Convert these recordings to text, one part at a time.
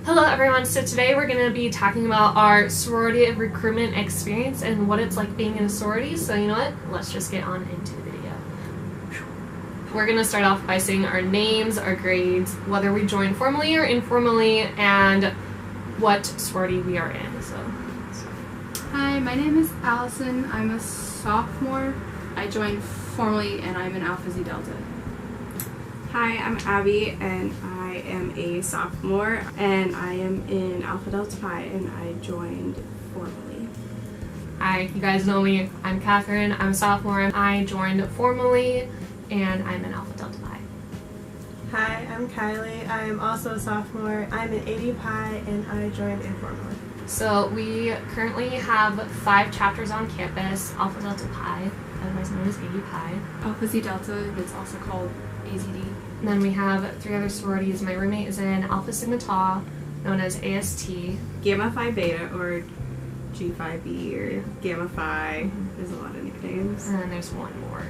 Hello everyone, so today we're going to be talking about our sorority recruitment experience and what it's like being in a sorority. So you know what, let's just get on into the video. We're going to start off by saying our names, our grades, whether we joined formally or informally, and what sorority we are in. Hi, my name is Allison. I'm a sophomore. I joined formally and I'm in Alpha Zeta Delta. Hi, I'm Abby and I am a sophomore and I am in Alpha Delta Pi and I joined formally. Hi, you guys know me. I'm Catherine. I'm a sophomore. I joined formally and I'm in Alpha Delta Pi. Hi, I'm Kylie. I am also a sophomore. I'm in 80 Pi and I joined informally. So we currently have 5 chapters on campus: Alpha Delta Pi, otherwise known as 80 Pi. Alpha Zeta Delta, it's also called AZD. And then we have 3 other sororities. My roommate is in Alpha Sigma Tau, known as AST. Gamma Phi Beta or G Phi B or Gamma Phi. There's a lot of nicknames. And then there's one more,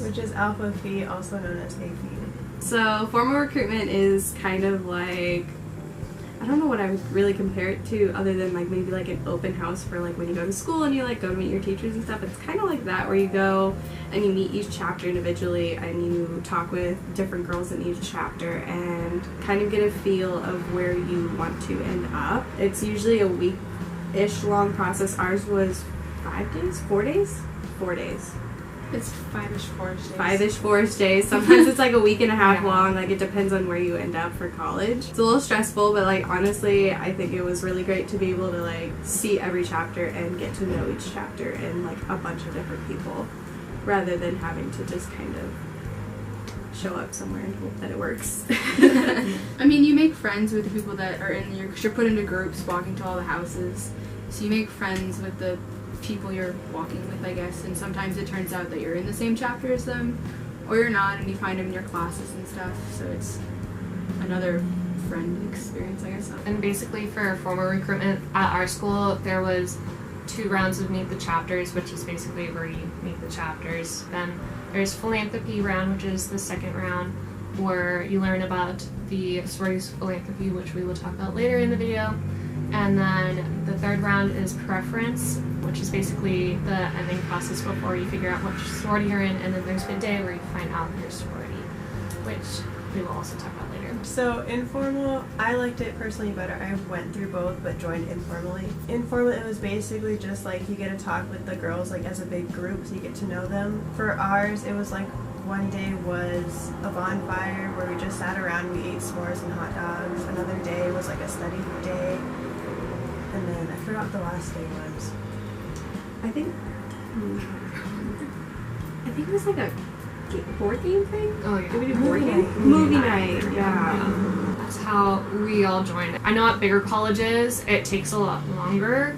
Which is Alpha Phi, also known as A Phi. So formal recruitment is kind of like, I don't know what I would really compare it to other than like maybe like an open house for like when you go to school and you like go to meet your teachers and stuff. It's kind of like that, where you go and you meet each chapter individually and you talk with different girls in each chapter and kind of get a feel of where you want to end up. It's usually a week-ish long process. Ours was 5 days? 4 days? 4 days. It's 5-ish, 4-ish days. 5-ish, 4-ish days. Sometimes it's like a week and a half long. Like, it depends on where you end up for college. It's a little stressful, but like honestly, I think it was really great to be able to like see every chapter and get to know each chapter and like a bunch of different people, rather than having to just kind of show up somewhere and hope that it works. I mean, you make friends with the people that are in your, because you're put into groups walking to all the houses. So you make friends with the people you're walking with, I guess, and sometimes it turns out that you're in the same chapter as them, or you're not, and you find them in your classes and stuff, so it's another friend experience, I guess. And basically for formal recruitment at our school, there was 2 rounds of Meet the Chapters, which is basically where you meet the chapters. Then there's Philanthropy round, which is the second round, where you learn about the sororities philanthropy, which we will talk about later in the video. And then the third round is Preference, which is basically the ending process before you figure out which sorority you're in. And then there's Midday, where you find out your sorority, which we will also talk about later. So informal, I liked it personally better. I went through both but joined informally. Informal, it was basically just like you get to talk with the girls like as a big group, so you get to know them. For ours, it was like one day was a bonfire where we just sat around, we ate s'mores and hot dogs. Another day was like a study day. And then I forgot what the last day was. I think it was like a board game thing. Oh yeah. Did we do board game? Movie night. Yeah. That's how we all joined. I know at bigger colleges it takes a lot longer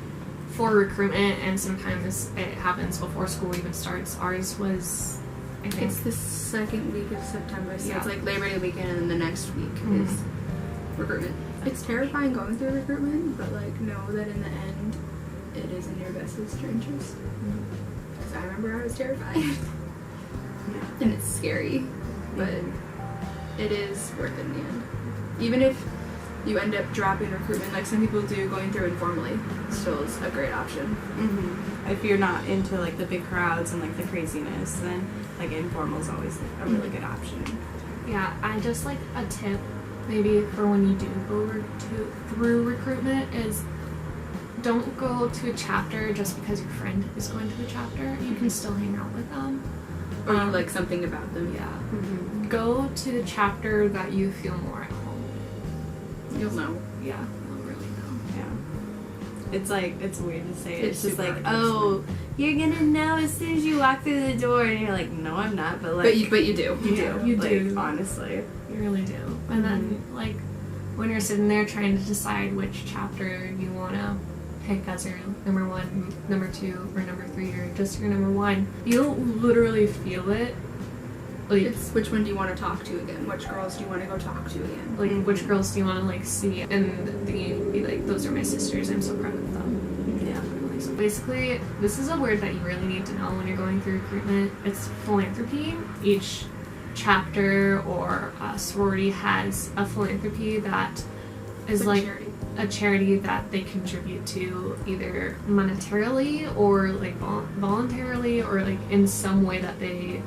for recruitment, and sometimes it happens before school even starts. Ours was, I think, It's the second week of September, so Yeah. it's like Labor Day weekend, and then the next week is recruitment. It's terrifying going through recruitment, but like know that in the end, it is in your best interest. Because I remember I was terrified, and it's scary, but it is worth it in the end. Even if you end up dropping recruitment, like some people do, going through informally still is a great option. If you're not into like the big crowds and like the craziness, then like informal is always a really good option. yeah. I just like a tip maybe for when you do go through recruitment is don't go to a chapter just because your friend is going to a chapter. You can still hang out with them. Or you like something about them. Yeah. Go to the chapter that you feel more at home. You'll know. Yeah, you'll really know. Yeah. It's like, it's weird to say. It's just super like, hard to oh, you're gonna know as soon as you walk through the door, and you're like, no, I'm not. But like, But you do. you do. You like, do. Honestly. You really do. And then, like, when you're sitting there trying to decide which chapter you want to pick as your number 1, number 2, or number 3, or just your number 1, you'll literally feel it. Like, It's which one do you want to talk to again? Which girls do you want to go talk to again? like which girls do you want to, like, see? And then you'd be like, those are my sisters. I'm so proud of them. Yeah. So basically, this is a word that you really need to know when you're going through recruitment. It's philanthropy. Each chapter or sorority has a philanthropy that is It's like charity. a charity that they contribute to either monetarily or like voluntarily or like in some way that they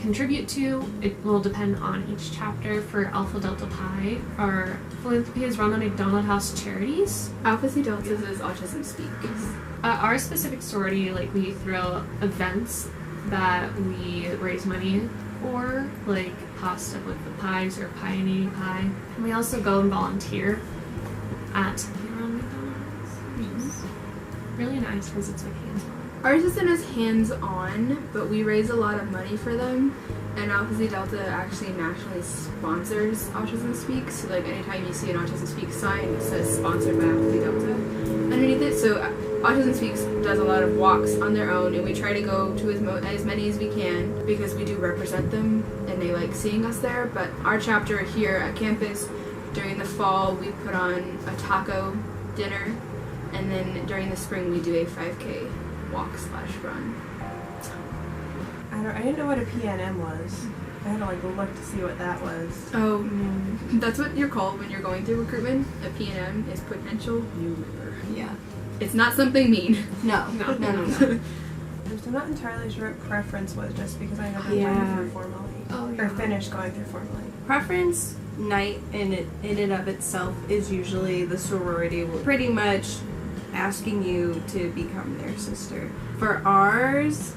contribute to. It will depend on each chapter. For Alpha Delta Pi, our philanthropy is run on McDonald House Charities. Alpha Psi Deltas is Autism Speaks. Our specific sorority, like we throw events that we raise money for, like pasta with the pies or pie and eating pie. And we also go and volunteer at Ronald McDonald's, which is really nice because it's like hands-on. Ours isn't as hands-on, but we raise a lot of money for them. And Alpha Psi Delta actually nationally sponsors Autism Speaks. So like anytime you see an Autism Speaks sign, it says sponsored by Alpha Psi Delta underneath it. So Autism Speaks does a lot of walks on their own, and we try to go to as many as we can because we do represent them and they like seeing us there. But our chapter here at campus, during the fall, we put on a taco dinner, and then during the spring we do a 5K walk/run. I didn't know what a PNM was. I had to like look to see what that was. Oh, that's what you're called when you're going through recruitment. A PNM is potential new member. Yeah. It's not something mean. No. No. I'm not entirely sure what preference was, just because I never Yeah. went through formally. Oh, Or finished going through formally. Preference night in and of itself is usually the sorority will pretty much asking you to become their sister. For ours,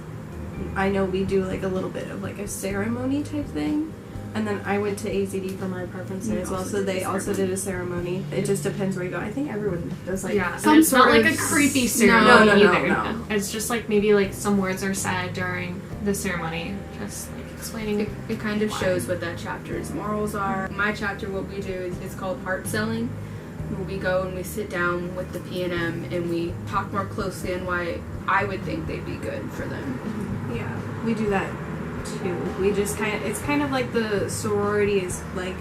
I know we do like a little bit of like a ceremony type thing. And then I went to AZD for my preference there as well, so they also did a ceremony. It just depends where you go. I think everyone does like Yeah, some and it's not sort like of a creepy ceremony no, either. no. It's just like maybe like some words are said during the ceremony, just like explaining. It kind of why. shows what that chapter's morals are. My chapter, what we do is it's called heart selling, where we go and we sit down with the PNM and we talk more closely on why I would think they'd be good for them. Yeah, we do that too. We just it's kind of like the sorority is like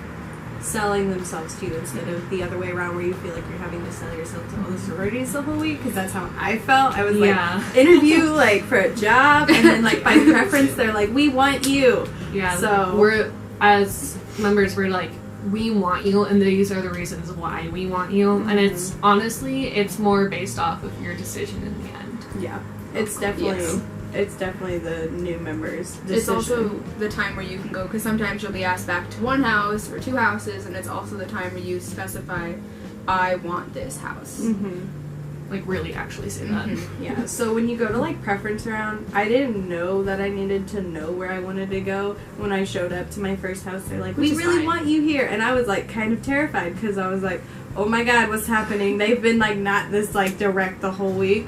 selling themselves to you instead of the other way around where you feel like you're having to sell yourself to all the sororities the whole week, because that's how I felt. I was Yeah. like, interview like for a job, and then like by preference they're like, we want you. Yeah, So- we're as members, we're like, we want you, and these are the reasons why we want you. And it's honestly, it's more based off of your decision in the end. Yeah, it's definitely Yes. it's definitely the new members' decision. It's also the time where you can go, because sometimes you'll be asked back to one house or two houses, and it's also the time where you specify, I want this house. Like really actually say that. Yeah, so when you go to like preference round, I didn't know that I needed to know where I wanted to go. When I showed up to my first house, they're like, Which we is really fine. want you here. And I was like kind of terrified because I was like, oh my god, what's happening? They've been like not this like direct the whole week.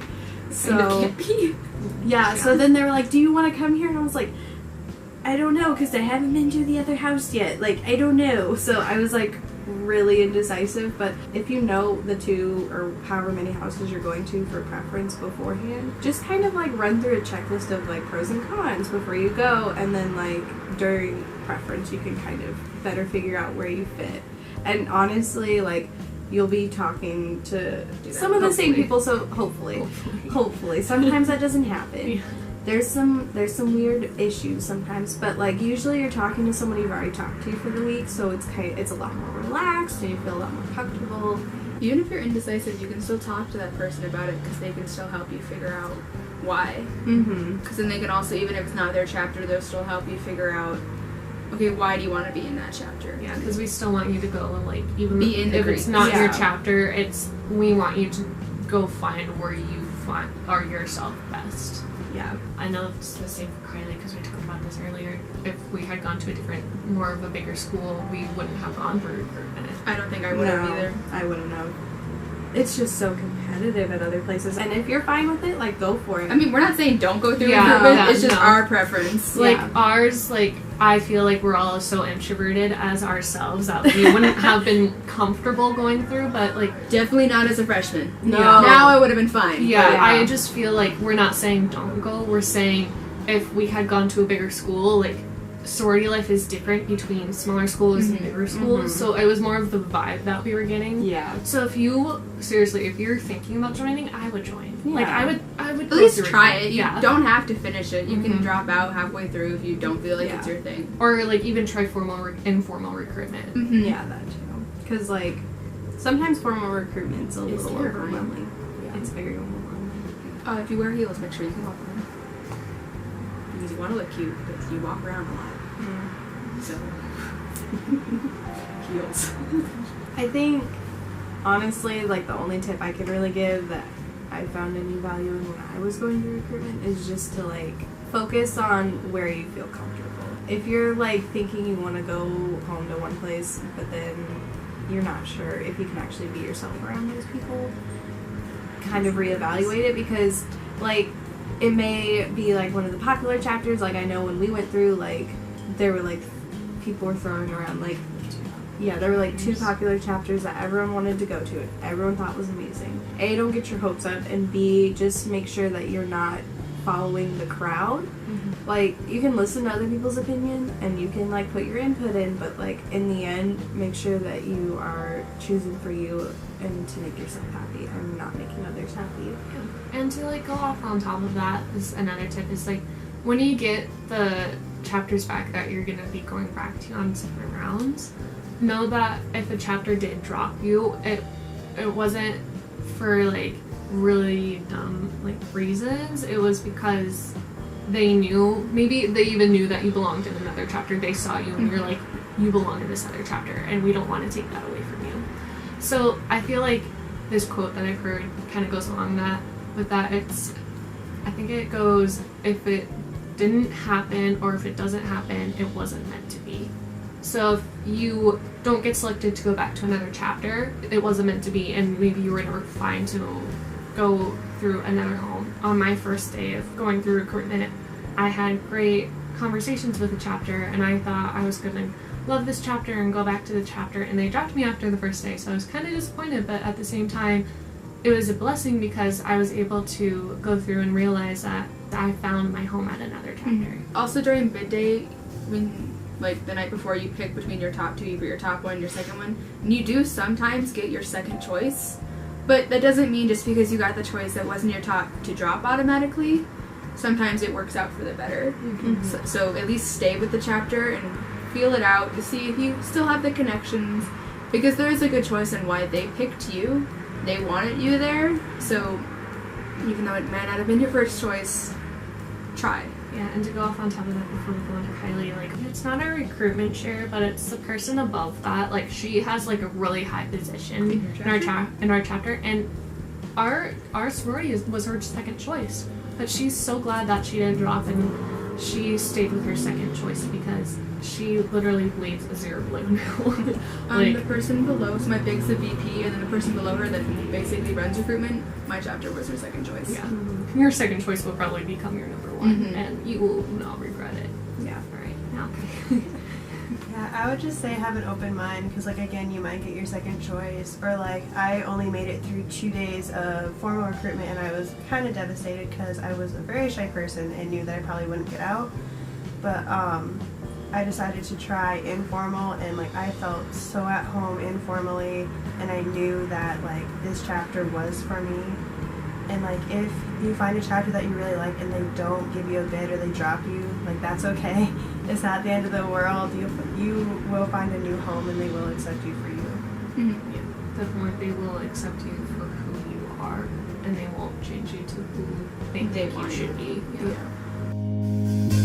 So Kind of can't be. yeah, so then they were like, do you want to come here? And I was like, I don't know, because I haven't been to the other house yet. Like, I don't know. So I was like really indecisive. But if you know the 2 or however many houses you're going to for preference beforehand, just kind of like run through a checklist of like pros and cons before you go. And then like during preference, you can kind of better figure out where you fit. And honestly, like, you'll be talking to some of the same Hopefully. people, so hopefully. Sometimes that doesn't happen. Yeah. There's some weird issues sometimes, but like usually you're talking to someone you've already talked to for the week, so it's a lot more relaxed and you feel a lot more comfortable. Even if you're indecisive, you can still talk to that person about it, because they can still help you figure out why. Mm-hmm. Because then they can also, even if it's not their chapter, they'll still help you figure out, okay, why do you want to be in that chapter? Yeah, because we still want you to go and like even Be in the if it's group. not your Yeah. chapter, we want you to go find where you are yourself best. Yeah. I know it's the same for Kylie because we talked about this earlier. If we had gone to a different, more of a bigger school, we wouldn't have gone for recruitment. I don't think I would have either. I wouldn't know. It's just so competitive at other places, and if you're fine with it, like go for it. I mean, we're not saying don't go through Yeah, recruitment, yeah, it's just no. our preference. Like Yeah. ours, like I feel like we're all so introverted as ourselves that we wouldn't have been comfortable going through, but like Definitely not as a freshman. No. Now I would have been fine. yeah, Yeah. I just feel like we're not saying don't go, we're saying if we had gone to a bigger school, like sorority life is different between smaller schools and bigger schools, so it was more of the vibe that we were getting. Yeah. So if you're thinking about joining, I would join. Like Yeah. I would At go least through try it. You Yeah. don't have to finish it. You can Mhm. drop out halfway through if you don't feel like it's Yeah. your thing. Or like even try informal recruitment. Mm-hmm. Yeah, that too. Because like Sometimes formal recruitment's a It's little terrifying. overwhelming. Yeah. It's very overwhelming. If you wear heels, make sure you can walk around. Because you want to look cute, but you walk around a lot. So, heels. I think, honestly, like the only tip I could really give that I found any value in when I was going through recruitment is just to like focus on where you feel comfortable. If you're like thinking you want to go home to one place, but then you're not sure if you can actually be yourself around those people, kind of reevaluate it, because like it may be like one of the popular chapters. Like I know when we went through, like there were like people were throwing around like, yeah, there were like 2 popular chapters that everyone wanted to go to and everyone thought was amazing. A, don't get your hopes up, and B, just make sure that you're not following the crowd. Like you can listen to other people's opinion and you can like put your input in, but like in the end, make sure that you are choosing for you and to make yourself happy and not making others happy. And to like go off on top of that, is another tip is like when you get the chapters back that you're gonna be going back to on separate rounds, know that if a chapter did drop you, it wasn't for like really dumb like reasons. It was because they knew, maybe they even knew that you belonged in another chapter. They saw you and you're like, you belong in this other chapter and we don't want to take that away from you. So I feel like this quote that I've heard kind of goes along that with that. I think it goes, if it didn't happen or if it doesn't happen, it wasn't meant to be. So if you don't get selected to go back to another chapter, it wasn't meant to be, and maybe you were never fine to go through another home. On my first day of going through recruitment, I had great conversations with the chapter, and I thought I was going to love this chapter and go back to the chapter, and they dropped me after the first day, so I was kind of disappointed, but at the same time, it was a blessing because I was able to go through and realize that I found my home at another chapter. Also during bid day, when like the night before you pick between your top 2, you put your top 1, your second one, and you do sometimes get your second choice, but that doesn't mean just because you got the choice that wasn't your top to drop automatically. Sometimes it works out for the better. So at least stay with the chapter and feel it out to see if you still have the connections, because there is a good choice in why they picked you. They wanted you there, so even though it might not have been your first choice, try. Yeah, and to go off on top of that before we go into Kylie, like, it's not a recruitment share, but it's the person above that. Like, she has, like, a really high position in our chapter, and our sorority was her second choice. But she's so glad that she didn't drop, and she stayed with her second choice because she literally bleeds a zero blue now. Like, The person below, so my big's the VP, and then the person below her that basically runs recruitment, my chapter was her second choice. yeah. Your second choice will probably become your number one, and you will not regret it. Yeah. Alright, now okay. Yeah, I would just say have an open mind, because like again, you might get your second choice, or like I only made it through 2 days of formal recruitment and I was kind of devastated because I was a very shy person and knew that I probably wouldn't get out, but I decided to try informal, and like I felt so at home informally, and I knew that like this chapter was for me. And like if you find a chapter that you really like and they don't give you a bid or they drop you, like that's okay. It's not the end of the world. You will find a new home and they will accept you for you. Yeah, definitely they will accept you for who you are, and they won't change you to who they think you should be. Yeah.